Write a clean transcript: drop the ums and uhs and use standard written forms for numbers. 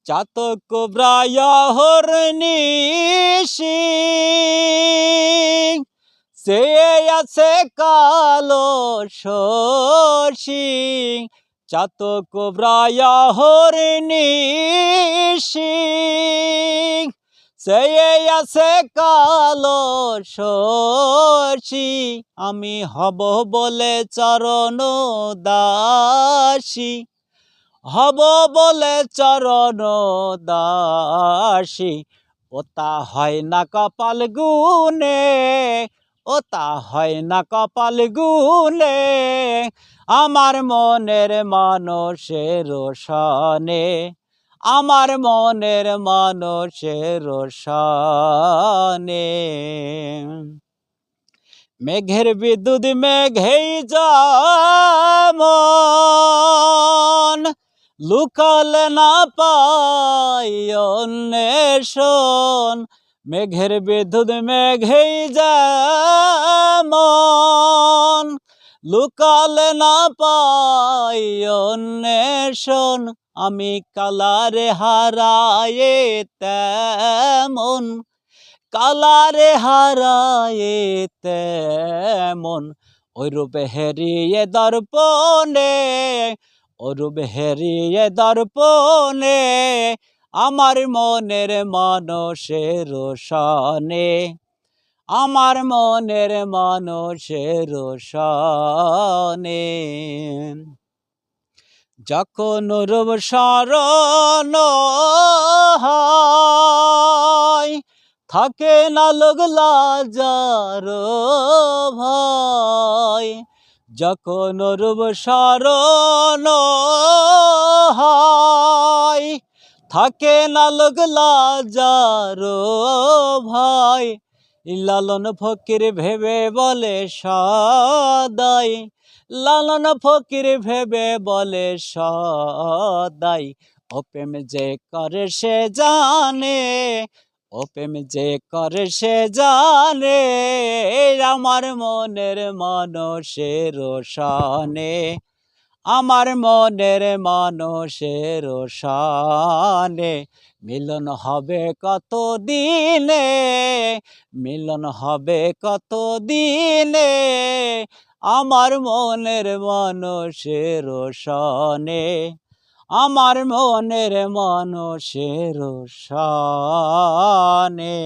চাতক কোব্রায়াহর নিশি চেয়ে আছে কালো শশী চাতক কোব্রায়াহর নিশি চেয়ে আছে কালো শশী আমি হব বলে চরণ দাসী হব বলে চরণ দাসী ওতা হয় না কপাল গুনে ওতা হয় না কপাল গুনে আমার মনের মানুষের সনে আমার মনের মানুষের সনে মেঘের বিদ্যুৎ মেঘেই যেমন লুকালে না পাই অন্বেষণ মেঘের বিদ্যুৎ মেঘেই যেমন লুকালে না পাই অন্বেষণ আমি কালারে হারায়ে তেমন কালারে হারায়ে তেমন ওইরূপ হেরিয়ে দর্পণে ওরূপ হেরিয়ে দর্পণে আমার মনের মানুষের সনে আমার মনের মানুষের সনে যখন রূপ স্মরণ হয় থাকে না লোক লাজার ভয় যখন রূপ স্মরণ হয় থাকে না লোক লাজার ভয় লালন ফকির ভেবে বলে সদাই লালন ফকির ভেবে বলে সদাই ও প্রেম যে করে সে জানে ও প্রেম যে করে সে জানে আমার মনের মানুষের সনে আমার মনের মানুষের সনে মিলন হবে কত দিনে মিলন হবে কত দিনে আমার মনের মানুষের সনে আমার মনের মানুষের সনে।